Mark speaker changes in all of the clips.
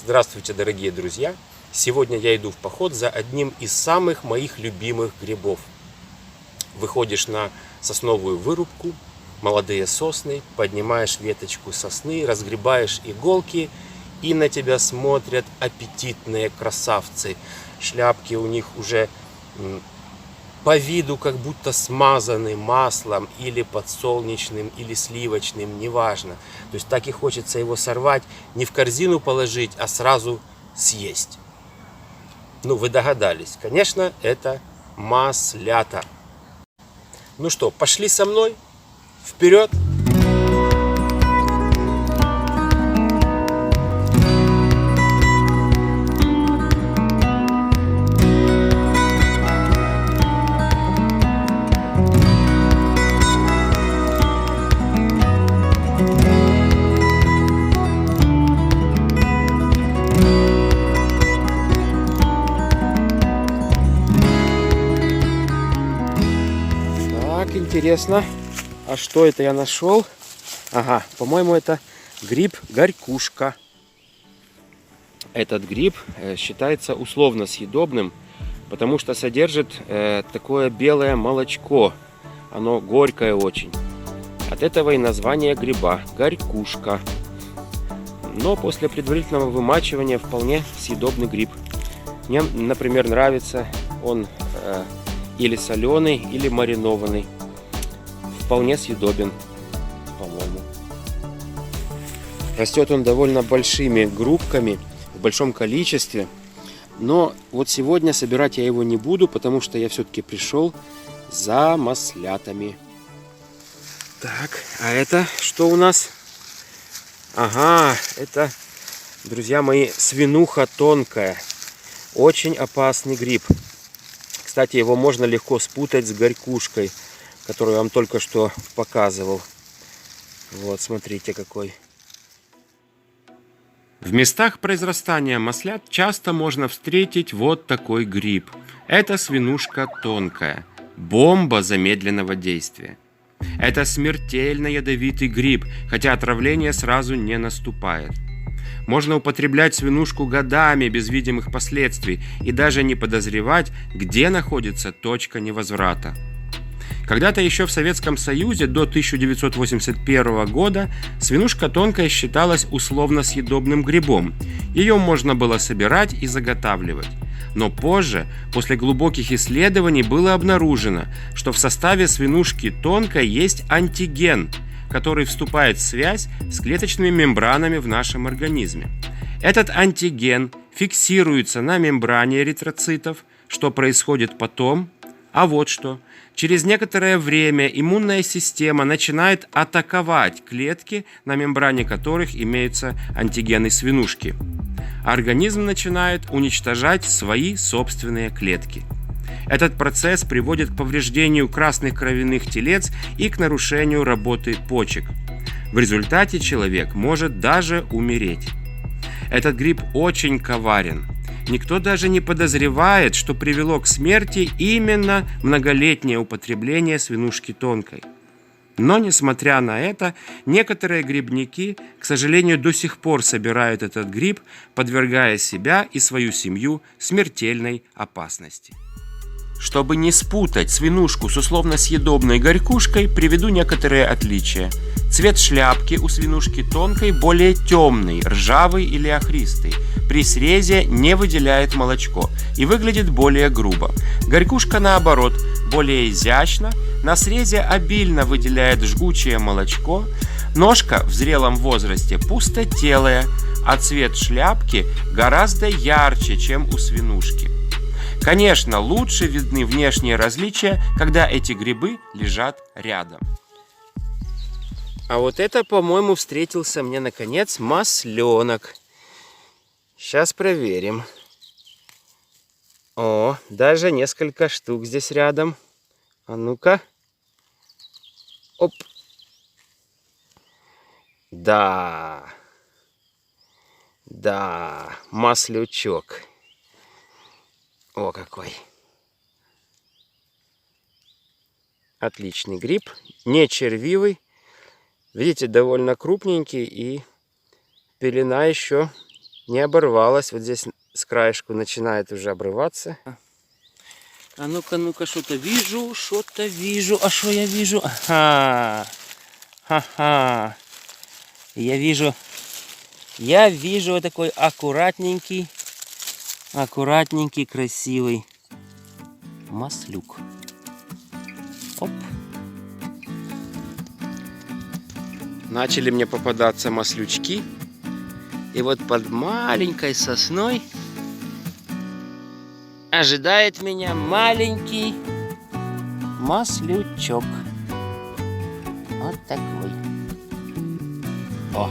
Speaker 1: Здравствуйте, дорогие друзья! Сегодня я иду в поход за одним из самых моих любимых грибов. Выходишь на сосновую вырубку, молодые сосны, поднимаешь веточку сосны, разгребаешь иголки, и на тебя смотрят аппетитные красавцы. Шляпки у них уже по виду как будто смазаны маслом или подсолнечным, или сливочным, неважно. То есть так и хочется его сорвать, не в корзину положить, а сразу съесть. Ну, вы догадались, конечно, это маслята. Ну что, пошли со мной? Вперед! Интересно, а что это я нашел? Ага, по-моему, это гриб-горькушка. Этот гриб считается условно съедобным, потому что содержит такое белое молочко. Оно горькое очень. От этого и название гриба – горькушка. Но после предварительного вымачивания вполне съедобный гриб. Мне, например, нравится он или соленый, или маринованный. Вполне съедобен, по-моему. Растет он довольно большими группками, в большом количестве. Но вот сегодня собирать я его не буду, потому что я все-таки пришел за маслятами. Так, а это что у нас? Ага, это, друзья мои, свинуха тонкая. Очень опасный гриб. Кстати, его можно легко спутать с горькушкой, которую я вам только что показывал. Вот, смотрите какой. В местах произрастания маслят часто можно встретить вот такой гриб. Это свинушка тонкая. Бомба замедленного действия. Это смертельно ядовитый гриб, хотя отравление сразу не наступает. Можно употреблять свинушку годами без видимых последствий и даже не подозревать, где находится точка невозврата. Когда-то еще в Советском Союзе до 1981 года свинушка тонкая считалась условно съедобным грибом. Ее можно было собирать и заготавливать. Но позже, после глубоких исследований, было обнаружено, что в составе свинушки тонкой есть антиген, который вступает в связь с клеточными мембранами в нашем организме. Этот антиген фиксируется на мембране эритроцитов. Что происходит потом? А вот что. Через некоторое время иммунная система начинает атаковать клетки, на мембране которых имеются антигены свинушки. Организм начинает уничтожать свои собственные клетки. Этот процесс приводит к повреждению красных кровяных телец и к нарушению работы почек. В результате человек может даже умереть. Этот гриб очень коварен. Никто даже не подозревает, что привело к смерти именно многолетнее употребление свинушки тонкой. Но, несмотря на это, некоторые грибники, к сожалению, до сих пор собирают этот гриб, подвергая себя и свою семью смертельной опасности. Чтобы не спутать свинушку с условно съедобной горькушкой, приведу некоторые отличия. Цвет шляпки у свинушки тонкой более темный, ржавый или охристый. При срезе не выделяет молочко и выглядит более грубо. Горькушка, наоборот, более изящна, на срезе обильно выделяет жгучее молочко. Ножка в зрелом возрасте пустотелая, а цвет шляпки гораздо ярче, чем у свинушки. Конечно, лучше видны внешние различия, когда эти грибы лежат рядом. А вот это, по-моему, встретился мне, наконец, масленок. Сейчас проверим. О, даже несколько штук здесь рядом. А ну-ка. Оп. Да. Да, маслючок. О, какой. Отличный гриб. Не червивый. Видите, довольно крупненький, и пелена еще не оборвалась. Вот здесь с краешку начинает уже обрываться. А ну-ка, ну-ка, что-то вижу, что-то вижу. А что я вижу? Ага. Ха-ха. Я вижу вот такой аккуратненький, красивый маслюк. Оп. Начали мне попадаться маслючки. И вот под маленькой сосной ожидает меня маленький маслючок. Вот такой. О!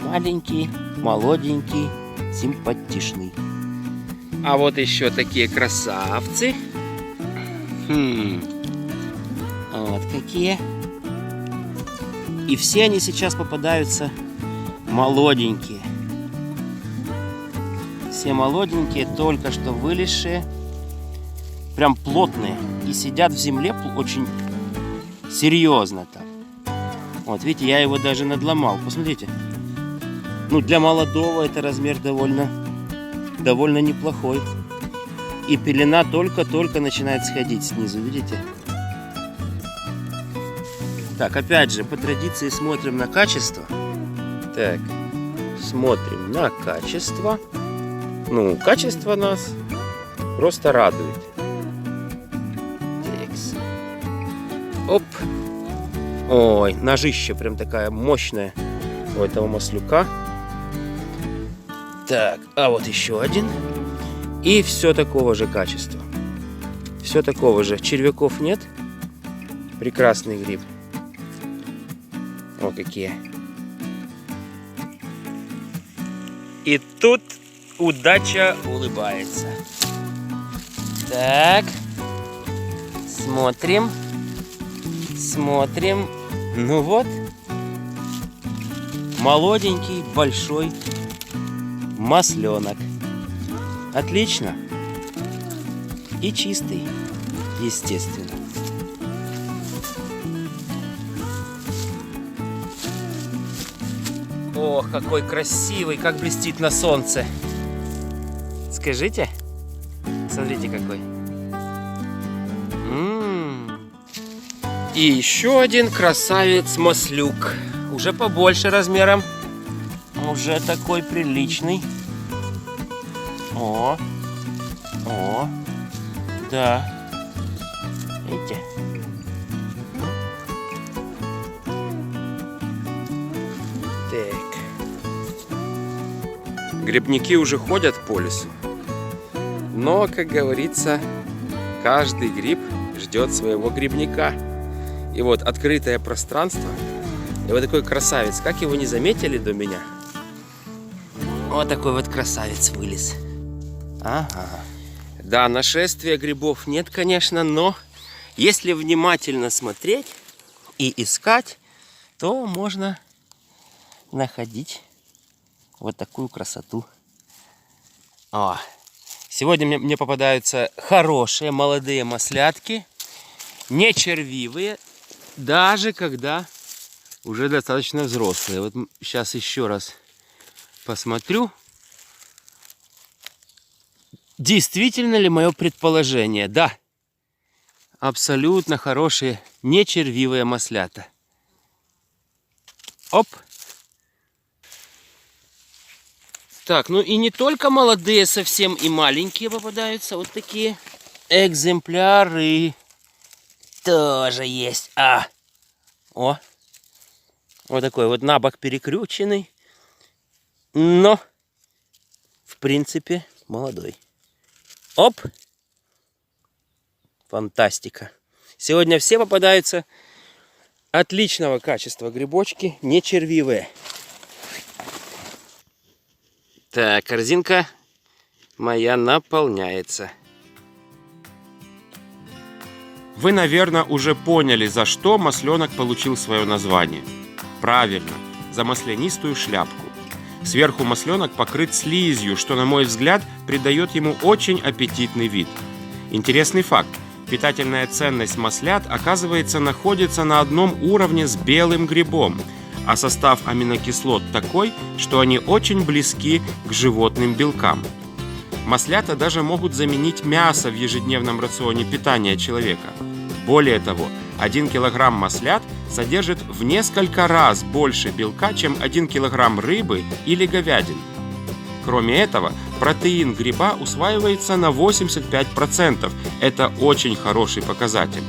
Speaker 1: Маленький, молоденький, симпатичный. А вот еще такие красавцы. Вот какие. И все они сейчас попадаются молоденькие. Все молоденькие, только что вылезшие. Прям плотные. И сидят в земле очень серьезно там. Вот, видите, я его даже надломал. Посмотрите. Ну, для молодого это размер довольно неплохой. И пелена только-только начинает сходить снизу, видите? Так, опять же, по традиции смотрим на качество. Так, смотрим на качество. Ну, качество нас просто радует. Текс. Оп. Ой, ножище прям такая мощная у этого маслюка. Так, а вот еще один. И все такого же качества. Все такого же. Червяков нет. Прекрасный гриб. О, какие. И тут удача улыбается. Так. Смотрим. Смотрим. Ну вот. Молоденький, большой масленок. Отлично. И чистый, естественно. Ох, какой красивый, как блестит на солнце. Скажите. Смотрите, какой. И еще один красавец-маслюк. Уже побольше размером. Уже такой приличный. О, да. Видите? Так. Грибники уже ходят по лесу. Но, как говорится, каждый гриб ждет своего грибника. И вот открытое пространство. И вот такой красавец. Как его не заметили до меня? Вот такой вот красавец вылез. Ага. Да, нашествия грибов нет, конечно, но если внимательно смотреть и искать, то можно находить вот такую красоту. О, сегодня мне попадаются хорошие молодые маслятки, не червивые, даже когда уже достаточно взрослые. Вот сейчас еще раз посмотрю, действительно ли мое предположение. Да, абсолютно хорошие, не червивые маслята. Оп. Так, ну и не только молодые совсем и маленькие попадаются. Вот такие экземпляры тоже есть. О, вот такой вот на бок перекрученный. Но, в принципе, молодой. Оп! Фантастика. Сегодня все попадаются отличного качества грибочки, не червивые. Так, корзинка моя наполняется. Вы, наверное, уже поняли, за что масленок получил свое название. Правильно, за маслянистую шляпку. Сверху масленок покрыт слизью, что, на мой взгляд, придает ему очень аппетитный вид. Интересный факт. Питательная ценность маслят, оказывается, находится на одном уровне с белым грибом. а состав аминокислот такой, что они очень близки к животным белкам. Маслята даже могут заменить мясо в ежедневном рационе питания человека. Более того, 1 килограмм маслят содержит в несколько раз больше белка, чем 1 килограмм рыбы или говядины. Кроме этого, протеин гриба усваивается на 85%. Это очень хороший показатель.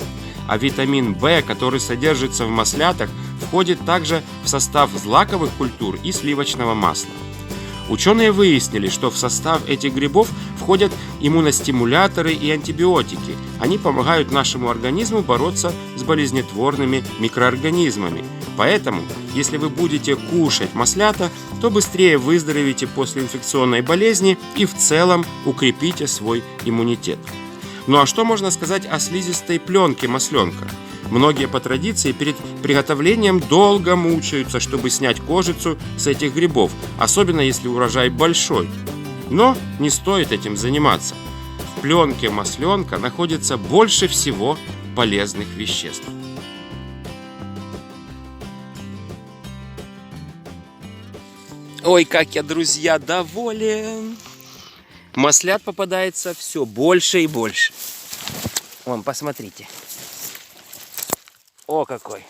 Speaker 1: А витамин В, который содержится в маслятах, входит также в состав злаковых культур и сливочного масла. Ученые выяснили, что в состав этих грибов входят иммуностимуляторы и антибиотики. Они помогают нашему организму бороться с болезнетворными микроорганизмами. Поэтому, если вы будете кушать маслята, то быстрее выздоровеете после инфекционной болезни и в целом укрепите свой иммунитет. Ну а что можно сказать о слизистой пленке масленка? Многие по традиции перед приготовлением долго мучаются, чтобы снять кожицу с этих грибов, особенно если урожай большой. Но не стоит этим заниматься. В пленке масленка находится больше всего полезных веществ. Ой, как я, друзья, доволен! Маслят попадается все больше и больше. Вон, посмотрите. О, какой!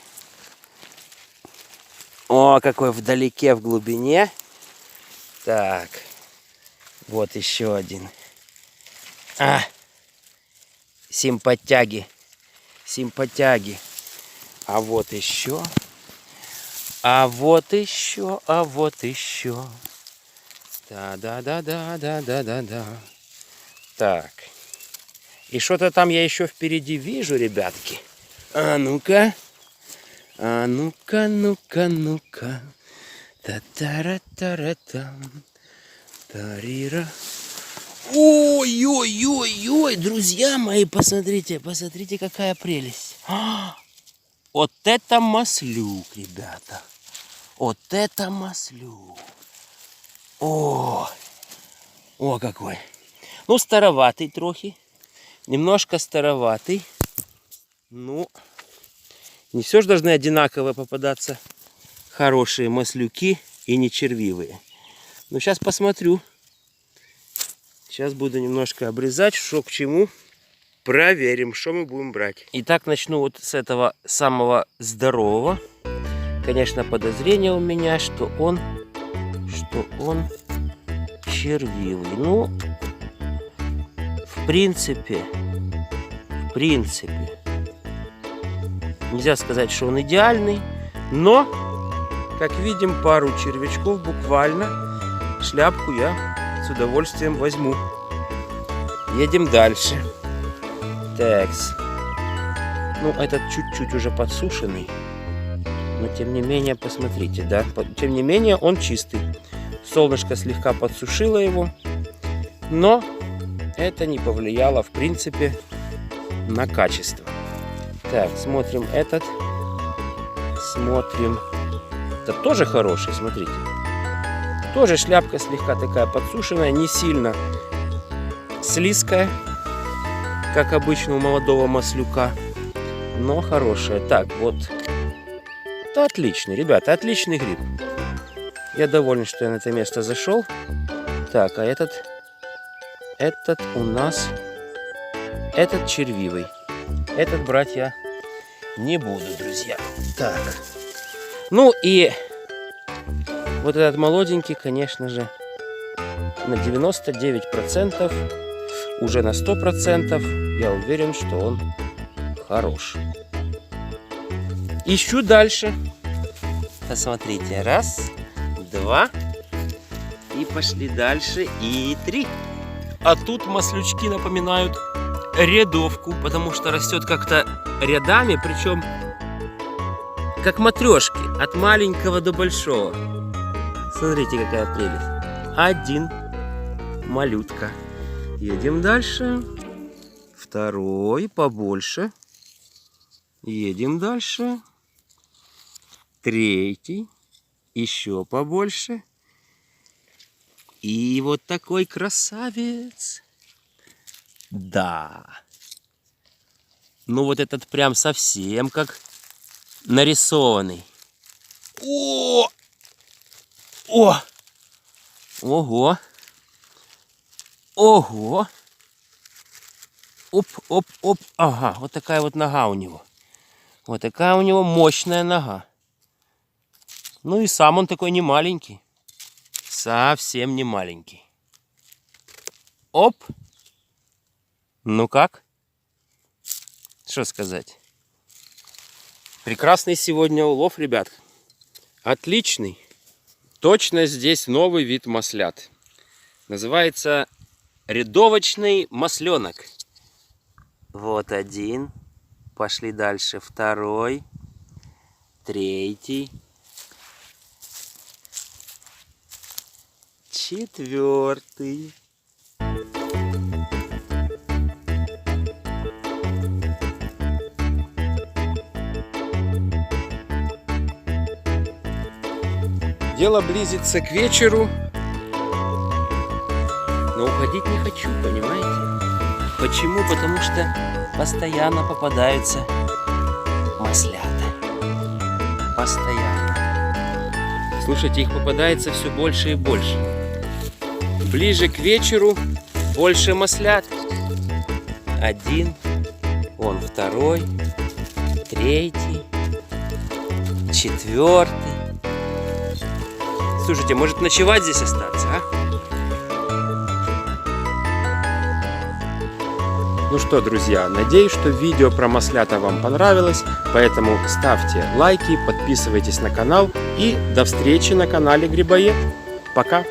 Speaker 1: О, какой вдалеке, в глубине. Так, вот еще один. Симпатяги. Симпатяги. А вот еще. А вот еще, а вот еще. Да-да-да-да-да-да-да-да. Так. И что-то там я еще впереди вижу, ребятки. А ну-ка. А ну-ка, ну-ка, ну-ка. Та-та-ра-та-ра-там. Тарира. Ой-ой-ой-ой, друзья мои, посмотрите, посмотрите, какая прелесть. Вот это маслюк, ребята. Вот это маслюк. О, какой. Ну, староватый трохи. Немножко староватый. Ну, не все же должны одинаково попадаться хорошие маслюки и не червивые. Ну, сейчас посмотрю. Сейчас буду немножко обрезать, что к чему. Проверим, что мы будем брать. Итак, начну вот с этого самого здорового. Конечно, подозрение у меня, что он червивый. Ну, в принципе, нельзя сказать, что он идеальный, но, как видим, пару червячков буквально. Шляпку я с удовольствием возьму. Едем дальше. Такс. Ну, этот чуть-чуть уже подсушенный. Но, тем не менее, посмотрите, да. Тем не менее, он чистый. Солнышко слегка подсушило его. Но это не повлияло, в принципе, на качество. Так, смотрим этот. Смотрим. Это тоже хороший, смотрите. Тоже шляпка слегка такая подсушенная, не сильно слизкая, как обычно у молодого маслюка, но хорошая. Так, вот. Это отличный, ребята, отличный гриб. Я доволен, что я на это место зашел. Так, а этот у нас, этот червивый. Этот брать я не буду, друзья. Так. Ну и вот этот молоденький, конечно же, на 99%, уже на 100% я уверен, что он хорош. Ищу дальше. Посмотрите. Раз, два. И пошли дальше. И три. А тут маслючки напоминают рядовку, потому что растет как-то рядами, причем как матрешки, от маленького до большого. Смотрите, какая прелесть. Один малютка. Едем дальше. Второй побольше. Едем дальше. Третий. Еще побольше. И вот такой красавец. Да. Ну вот этот прям совсем как нарисованный. О! О! Ого! Ого! Оп, оп, оп. Ага, вот такая вот нога у него. Вот такая у него мощная нога. Ну и сам он такой не маленький. Совсем не маленький. Оп! Ну как? Что сказать? Прекрасный сегодня улов, ребят. Отличный. Точно здесь новый вид маслят. Называется рядовочный масленок. Вот один. Пошли дальше. Второй. Третий. Четвертый. Дело близится к вечеру, но уходить не хочу, понимаете? Почему? Потому что постоянно попадаются маслята. Постоянно. Слушайте, их попадается все больше и больше. Ближе к вечеру больше маслят. Один, вон второй, третий, четвертый. Слушайте, может ночевать здесь остаться, а? Ну что, друзья, надеюсь, что видео про маслята вам понравилось, поэтому ставьте лайки, подписывайтесь на канал и до встречи на канале Грибоед. Пока!